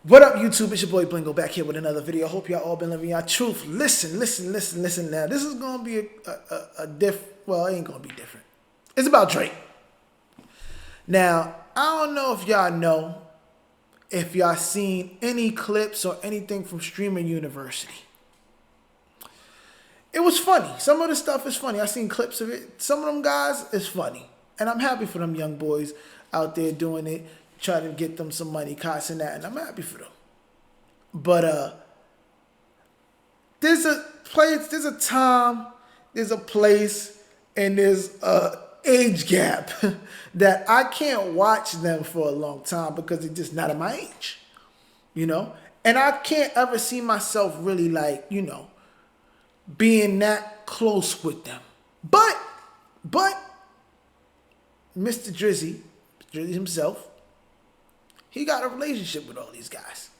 What up, YouTube? It's your boy Blingo back here with another video. Hope y'all all been living y'all truth. Listen now. This is gonna be a well, it ain't gonna be different. It's about Drake. Now, I don't know if y'all seen any clips or anything from Streamer University. It was funny. Some of the stuff is funny. I seen clips of it. Some of them guys is funny. And I'm happy for them young boys out there doing it, trying to get them some money, KAI CENAT, and I'm happy for them. But there's a place, there's a time, there's a place, and there's a age gap that I can't watch them for a long time because they're just not at my age, you know? And I can't ever see myself really like, you know, being that close with them. But Mr. Drizzy himself, he got a relationship with all these guys.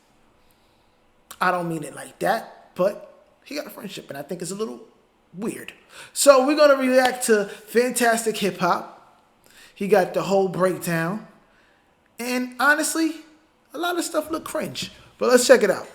I don't mean it like that, but he got a friendship, and I think it's a little weird. So we're going to react to Fantastic Hip Hop. He got the whole breakdown. And honestly, a lot of stuff look cringe. But let's check it out.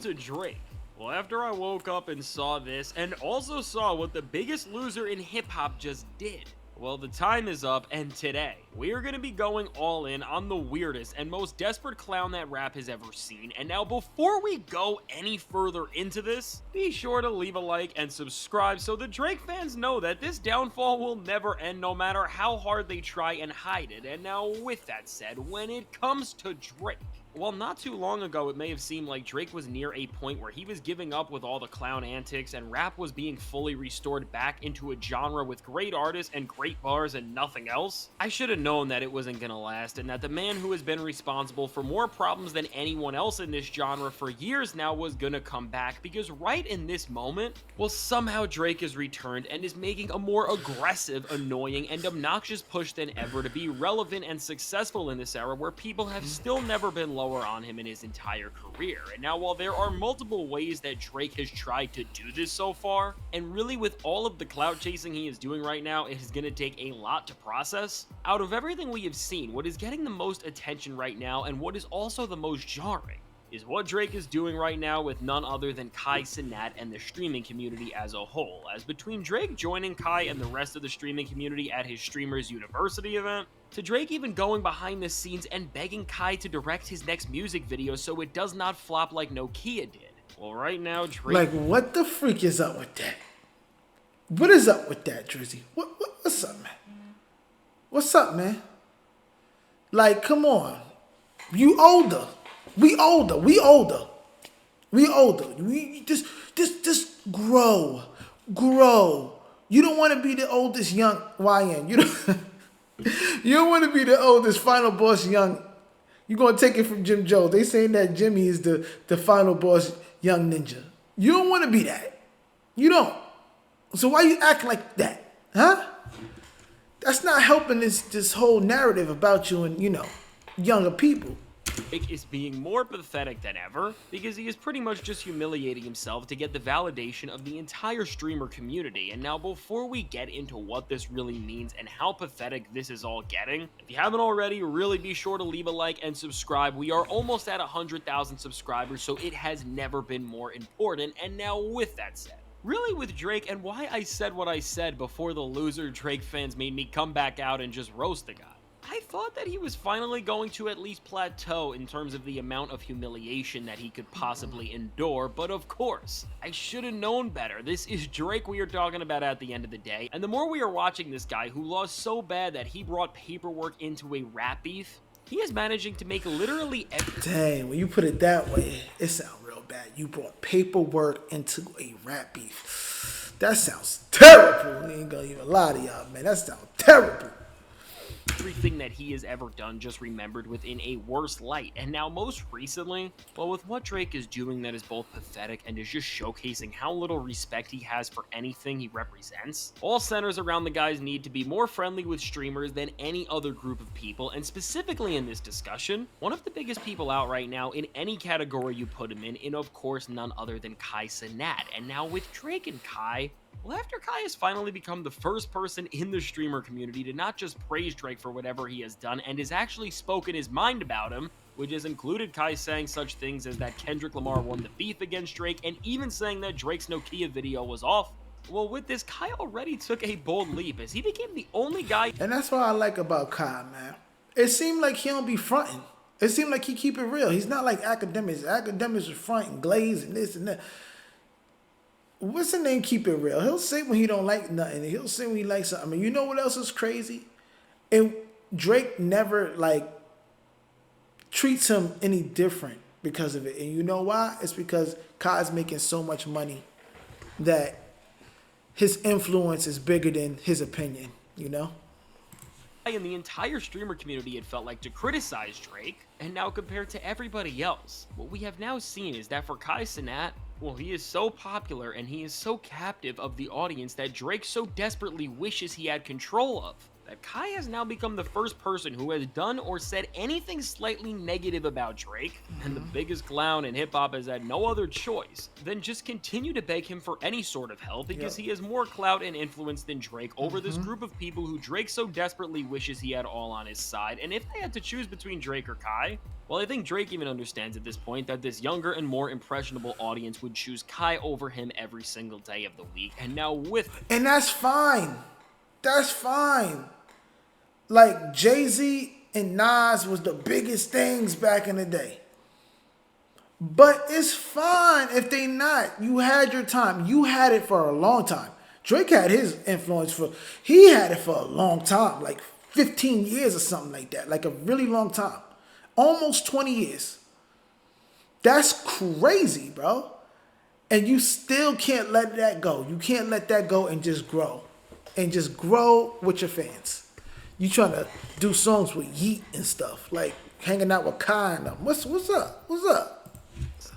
To Drake. Well, after I woke up and saw this, and also saw what the Biggest Loser in hip-hop just did, well, the time is up, and today, we are going to be going all in on the weirdest and most desperate clown that rap has ever seen. And now, before we go any further into this, be sure to leave a like and subscribe so the Drake fans know that this downfall will never end no matter how hard they try and hide it. And now, with that said, when it comes to Drake, well, not too long ago, it may have seemed like Drake was near a point where he was giving up with all the clown antics and rap was being fully restored back into a genre with great artists and great bars and nothing else. I should have known that it wasn't gonna last, and that the man who has been responsible for more problems than anyone else in this genre for years now was gonna come back, because right in this moment, well, somehow Drake has returned and is making a more aggressive, annoying, and obnoxious push than ever to be relevant and successful in this era where people have still never been lower on him in his entire career. And now, while there are multiple ways that Drake has tried to do this so far, and really with all of the clout chasing he is doing right now, it is going to take a lot to process. Out of everything we have seen, what is getting the most attention right now, and what is also the most jarring, is what Drake is doing right now with none other than KAI CENAT and the streaming community as a whole. As between Drake joining KAI and the rest of the streaming community at his Streamers University event, to Drake even going behind the scenes and begging KAI to direct his next music video so it does not flop like Nokia did. Well, right now, Drake... Like, what the freak is up with that? What is up with that, Drizzy? What's up, man? What's up, man? Like, come on. You older. We older. We just grow. You don't want to be the oldest young YN. You don't want to be the oldest final boss young. You're going to take it from Jim Jones. They saying that Jimmy is the final boss young ninja. You don't want to be that. You don't. So why you act like that? Huh? That's not helping this whole narrative about you and, you know, younger people. Drake is being more pathetic than ever because he is pretty much just humiliating himself to get the validation of the entire streamer community. And now, before we get into what this really means and how pathetic this is all getting, if you haven't already, really be sure to leave a like and subscribe. We are almost at 100,000 subscribers, so it has never been more important. And now, with that said, really with Drake, and why I said what I said before the loser Drake fans made me come back out and just roast the guy, I thought that he was finally going to at least plateau in terms of the amount of humiliation that he could possibly endure, but of course, I should have known better. This is Drake we are talking about at the end of the day, and the more we are watching this guy who lost so bad that he brought paperwork into a rap beef, he is managing to make literally every— Dang, when you put it that way, it sounds real bad. You brought paperwork into a rap beef. That sounds terrible. I ain't gonna even lie to y'all, man. That sounds terrible. Everything that he has ever done just remembered within a worse light. And now, most recently, well, with what Drake is doing that is both pathetic and is just showcasing how little respect he has for anything he represents, all centers around the guy's need to be more friendly with streamers than any other group of people. And specifically in this discussion, one of the biggest people out right now in any category you put him in of course none other than KAI CENAT. And now with Drake and KAI, well, after KAI has finally become the first person in the streamer community to not just praise Drake for whatever he has done and has actually spoken his mind about him, which has included Kai saying such things as that Kendrick Lamar won the beef against Drake, and even saying that Drake's Nokia video was awful. Well, with this, Kai already took a bold leap as he became the only guy. And that's what I like about Kai, man. It seemed like he don't be fronting. It seemed like he keep it real. He's not like academics. Academics are fronting, glaze, and this and that. What's the name? Keep it real. He'll say when he don't like nothing. He'll say when he likes something. I mean, you know what else is crazy? And Drake never like treats him any different because of it. And you know why? It's because Kai's making so much money that his influence is bigger than his opinion, you know? And the entire streamer community, it felt like, to criticize Drake, and now compared to everybody else, what we have now seen is that for KAI CENAT, well, he is so popular and he is so captive of the audience that Drake so desperately wishes he had control of, that Kai has now become the first person who has done or said anything slightly negative about Drake, and the biggest clown in hip-hop has had no other choice than just continue to beg him for any sort of help because he has more clout and influence than Drake over this group of people who Drake so desperately wishes he had all on his side. And if they had to choose between Drake or Kai, well, I think Drake even understands at this point that this younger and more impressionable audience would choose Kai over him every single day of the week. And now with it, and that's fine. That's fine. Like Jay-Z and Nas was the biggest things back in the day. But it's fine if they not. You had your time. You had it for a long time. Drake had his influence he had it for a long time, like 15 years or something like that, like a really long time. Almost 20 years. That's crazy, bro. And you still can't let that go. You can't let that go and just grow. And just grow with your fans. You trying to do songs with Yeet and stuff, like hanging out with Kai and them. What's up? What's up?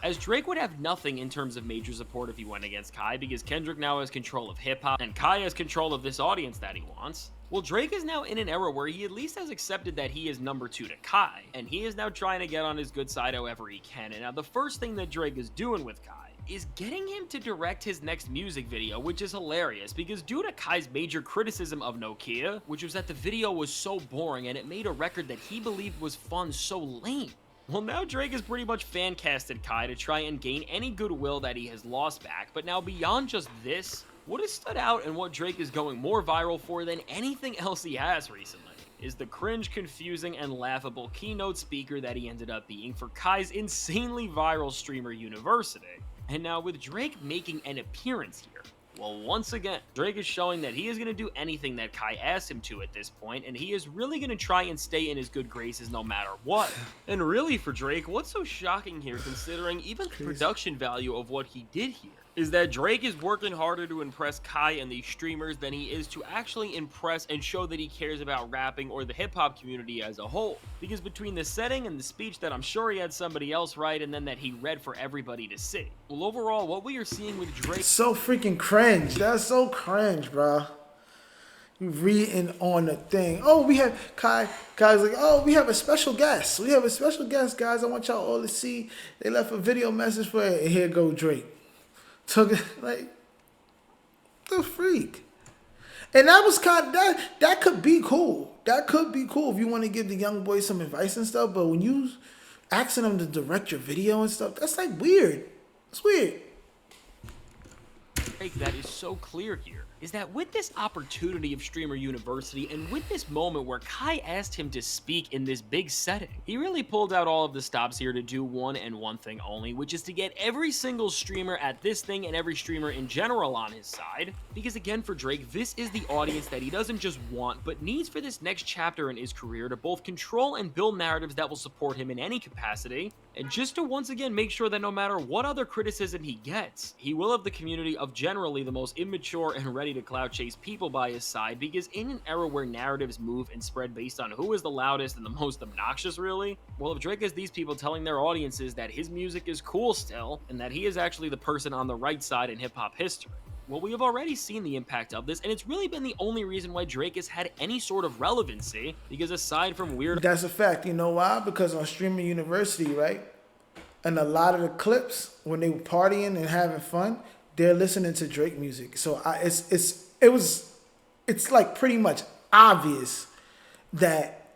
As Drake would have nothing in terms of major support if he went against Kai, because Kendrick now has control of hip-hop, and Kai has control of this audience that he wants. Well, Drake is now in an era where he at least has accepted that he is number 2 to Kai, and he is now trying to get on his good side however he can. And now the first thing that Drake is doing with Kai is getting him to direct his next music video, which is hilarious because due to Kai's major criticism of Nokia, which was that the video was so boring and it made a record that he believed was fun so lame. Well, now Drake has pretty much fan-casted Kai to try and gain any goodwill that he has lost back, but now beyond just this, what has stood out and what Drake is going more viral for than anything else he has recently is the cringe, confusing, and laughable keynote speaker that he ended up being for Kai's insanely viral streamer University. And now with Drake making an appearance here, well, once again, Drake is showing that he is going to do anything that Kai asks him to at this point, and he is really going to try and stay in his good graces no matter what. And really for Drake, what's so shocking here, considering even the production value of what he did here, is that Drake is working harder to impress Kai and these streamers than he is to actually impress and show that he cares about rapping or the hip-hop community as a whole. Because between the setting and the speech that I'm sure he had somebody else write and then that he read for everybody to see, well, overall, what we are seeing with Drake... So freaking cringe. That's so cringe, bro. You reading on the thing. Oh, we have Kai's like, oh, we have a special guest. We have a special guest, guys. I want y'all all to see. They left a video message for it, and here go Drake. Took it like the freak. And that was kind of that could be cool. That could be cool if you want to give the young boys some advice and stuff. But when you asking them to direct your video and stuff, that's like weird. It's weird. That is so clear here is that with this opportunity of Streamer University and with this moment where Kai asked him to speak in this big setting, he really pulled out all of the stops here to do one thing only, which is to get every single streamer at this thing and every streamer in general on his side. Because again, for Drake, this is the audience that he doesn't just want, but needs for this next chapter in his career to both control and build narratives that will support him in any capacity, and just to once again make sure that no matter what other criticism he gets, he will have the community of generally the most immature and ready to clout chase people by his side, because in an era where narratives move and spread based on who is the loudest and the most obnoxious really, well, if Drake has these people telling their audiences that his music is cool still, and that he is actually the person on the right side in hip-hop history, well, we have already seen the impact of this, and it's really been the only reason why Drake has had any sort of relevancy, because aside from weird... That's a fact. You know why? Because on Streaming University, right? And a lot of the clips, when they were partying and having fun, they're listening to Drake music. So it's like pretty much obvious that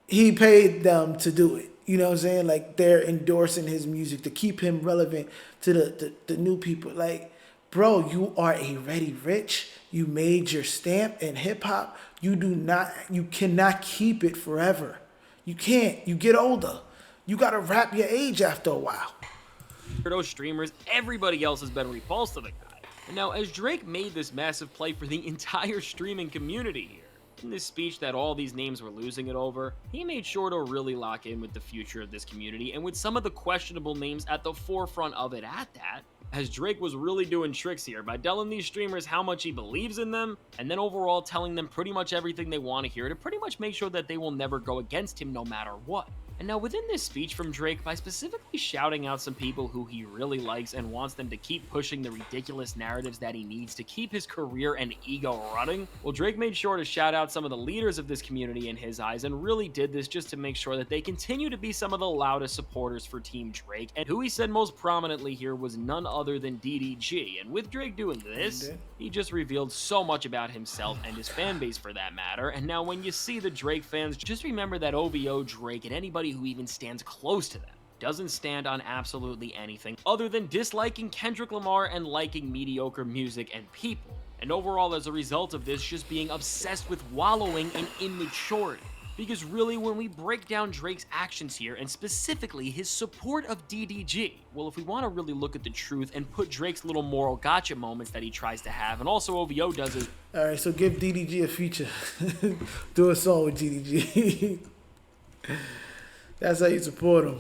he paid them to do it. You know what I'm saying? Like they're endorsing his music to keep him relevant to the new people. Like, bro, you are already rich. You made your stamp in hip hop. You cannot keep it forever. You can't. You get older. You gotta rap your age after a while. Those streamers, everybody else has been repulsed to the guy. And now, as Drake made this massive play for the entire streaming community here, in this speech that all these names were losing it over, he made sure to really lock in with the future of this community, and with some of the questionable names at the forefront of it at that, as Drake was really doing tricks here by telling these streamers how much he believes in them, and then overall telling them pretty much everything they want to hear to pretty much make sure that they will never go against him no matter what. And now within this speech from Drake, by specifically shouting out some people who he really likes and wants them to keep pushing the ridiculous narratives that he needs to keep his career and ego running, well, Drake made sure to shout out some of the leaders of this community in his eyes, and really did this just to make sure that they continue to be some of the loudest supporters for Team Drake. And who he said most prominently here was none other than DDG. And with Drake doing this, he just revealed so much about himself and his fan base for that matter. And now when you see the Drake fans, just remember that OVO Drake and anybody who even stands close to them doesn't stand on absolutely anything other than disliking Kendrick Lamar and liking mediocre music and people. And overall, as a result of this, just being obsessed with wallowing in immaturity. Because really, when we break down Drake's actions here, and specifically his support of DDG, well, if we want to really look at the truth and put Drake's little moral gotcha moments that he tries to have, and also OVO does is... Alright, so give DDG a feature. Do a song with DDG. That's how you support him.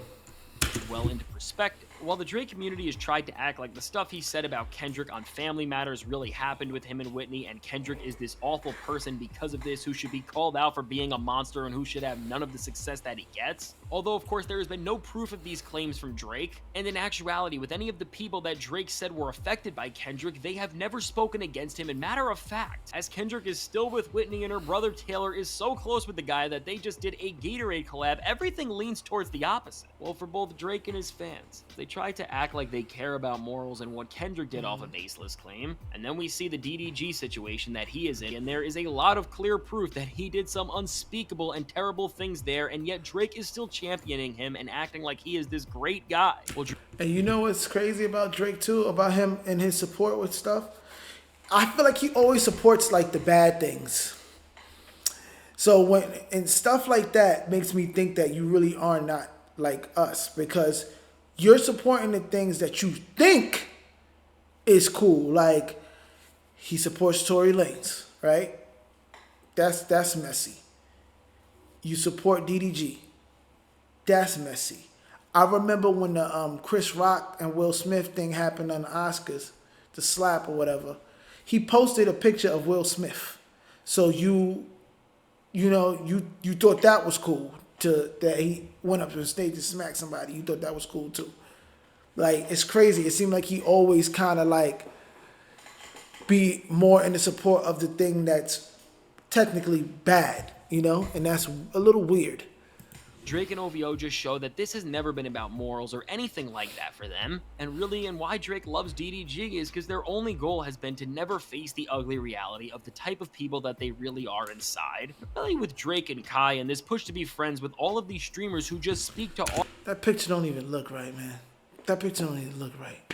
Well into perspective. While the Drake community has tried to act like the stuff he said about Kendrick on Family Matters really happened with him and Whitney, and Kendrick is this awful person because of this who should be called out for being a monster and who should have none of the success that he gets, although of course there has been no proof of these claims from Drake, and in actuality with any of the people that Drake said were affected by Kendrick, they have never spoken against him. And matter of fact, as Kendrick is still with Whitney and her brother Taylor is so close with the guy that they just did a Gatorade collab, everything leans towards the opposite. Well, for both Drake and his fans, they try to act like they care about morals and what Kendrick did off a baseless claim, and then we see the DDG situation that he is in, and there is a lot of clear proof that he did some unspeakable and terrible things there, and yet Drake is still championing him and acting like he is this great guy. Well, and you know what's crazy about Drake too, about him and his support with stuff? I feel like he always supports like the bad things. So when and stuff like that makes me think that you really are not like us, because you're supporting the things that you think is cool. Like he supports Tory Lanez, right? That's messy. You support DDG. That's messy. I remember when the Chris Rock and Will Smith thing happened on the Oscars, the slap or whatever. He posted a picture of Will Smith. So you thought that was cool, that he went up to the stage to smack somebody. You thought that was cool too. Like, it's crazy. It seemed like he always kind of like be more in the support of the thing that's technically bad, and that's a little weird. Drake and OVO just show that this has never been about morals or anything like that for them, and really, and why Drake loves DDG is because their only goal has been to never face the ugly reality of the type of people that they really are inside. Really with Drake and KAI and this push to be friends with all of these streamers who just speak to all— That picture don't even look right, man. That picture don't even look right.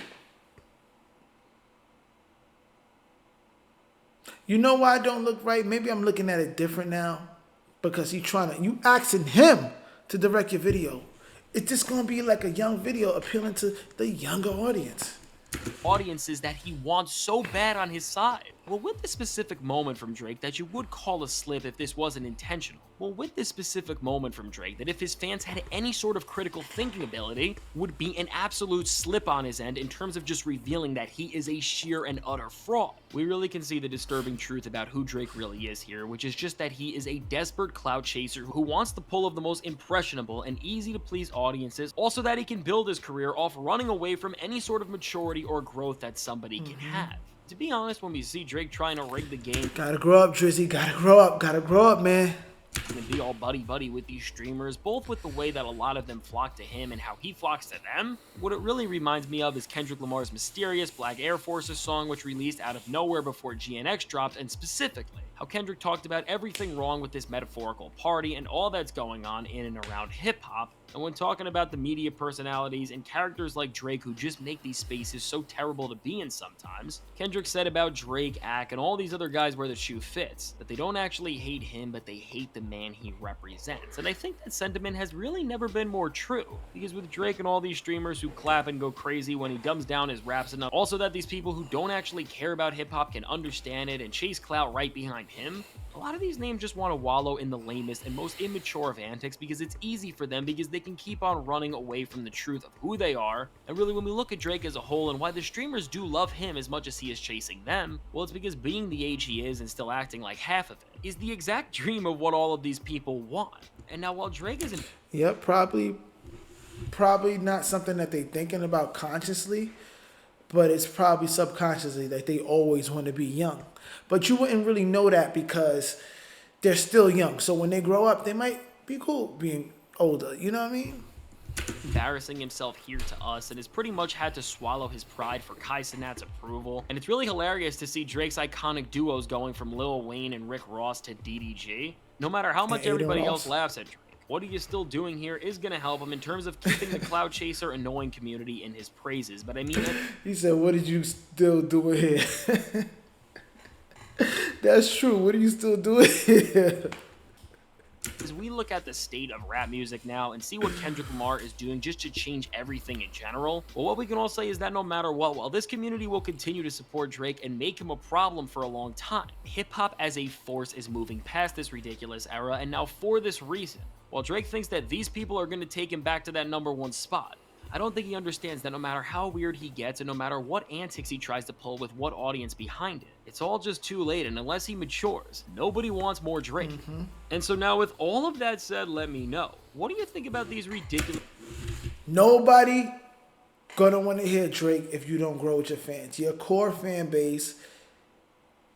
You know why it don't look right? Maybe I'm looking at it different now, because you asking him to direct your video. It's just gonna be like a young video appealing to the younger audience. Audiences that he wants so bad on his side. Well, with this specific moment from Drake that you would call a slip if this wasn't intentional. Well, with this specific moment from Drake that if his fans had any sort of critical thinking ability, would be an absolute slip on his end in terms of just revealing that he is a sheer and utter fraud. We really can see the disturbing truth about who Drake really is here, which is just that he is a desperate clout chaser who wants the pull of the most impressionable and easy to please audiences, also that he can build his career off running away from any sort of maturity or growth that somebody can have. To be honest, when we see Drake trying to rig the game— Gotta grow up, Drizzy. Gotta grow up, man. And be all buddy-buddy with these streamers, both with the way that a lot of them flock to him and how he flocks to them. What it really reminds me of is Kendrick Lamar's mysterious Black Air Forces song, which released out of nowhere before GNX dropped, and specifically how Kendrick talked about everything wrong with this metaphorical party and all that's going on in and around hip-hop, And when talking about the media personalities and characters like Drake who just make these spaces so terrible to be in sometimes, Kendrick said about Drake, Ack, and all these other guys where the shoe fits, that they don't actually hate him, but they hate the man he represents. And I think that sentiment has really never been more true, because with Drake and all these streamers who clap and go crazy when he dumbs down his raps enough, also that these people who don't actually care about hip-hop can understand it and chase clout right behind him, a lot of these names just want to wallow in the lamest and most immature of antics because it's easy for them because they can keep on running away from the truth of who they are. And really, when we look at Drake as a whole and why the streamers do love him as much as he is chasing them, well, it's because being the age he is and still acting like half of it is the exact dream of what all of these people want. And now while Drake isn't... Yep, probably not something that they thinking about consciously, but it's probably subconsciously that they always want to be young. But you wouldn't really know that because they're still young. So when they grow up, they might be cool being older. You know what I mean? Embarrassing himself here to us and has pretty much had to swallow his pride for KAI CENAT's approval. And it's really hilarious to see Drake's iconic duos going from Lil Wayne and Rick Ross to DDG. No matter how much everybody else laughs at Drake, what he is still doing here is going to help him in terms of keeping the cloud chaser annoying community in his praises. But I mean... He said, what did you still doing here? That's true. What are you still doing here? As we look at the state of rap music now and see what Kendrick Lamar is doing just to change everything in general, well, what we can all say is that no matter what, while this community will continue to support Drake and make him a problem for a long time, hip-hop as a force is moving past this ridiculous era, and now for this reason, while Drake thinks that these people are going to take him back to that #1 spot, I don't think he understands that no matter how weird he gets and no matter what antics he tries to pull with what audience behind it, it's all just too late, and unless he matures, nobody wants more Drake. And so now with all of that said, let me know, what do you think about these ridiculous... Nobody gonna want to hear Drake if you don't grow with your fans. Your core fan base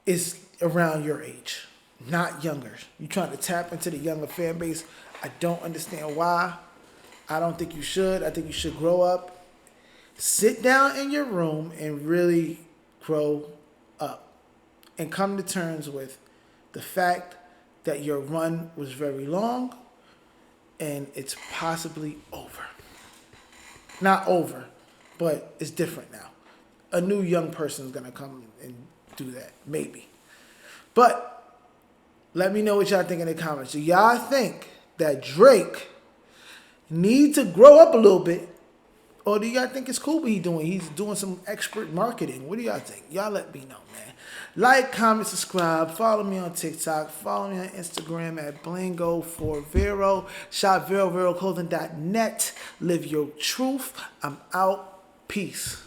is around your age, not younger. You're trying to tap into the younger fan base. I don't understand why. I don't think you should. I think you should grow up, sit down in your room and really grow up and come to terms with the fact that your run was very long and it's possibly over. Not over, but it's different now. A new young person is going to come and do that, maybe. But let me know what y'all think in the comments. Do y'all think that Drake need to grow up a little bit, or do y'all think it's cool what he's doing? He's doing some expert marketing. What do y'all think? Y'all let me know, man. Like, comment, subscribe. Follow me on TikTok. Follow me on Instagram at BlingoTTM. Shop VeroClothing.net. Live your truth. I'm out. Peace.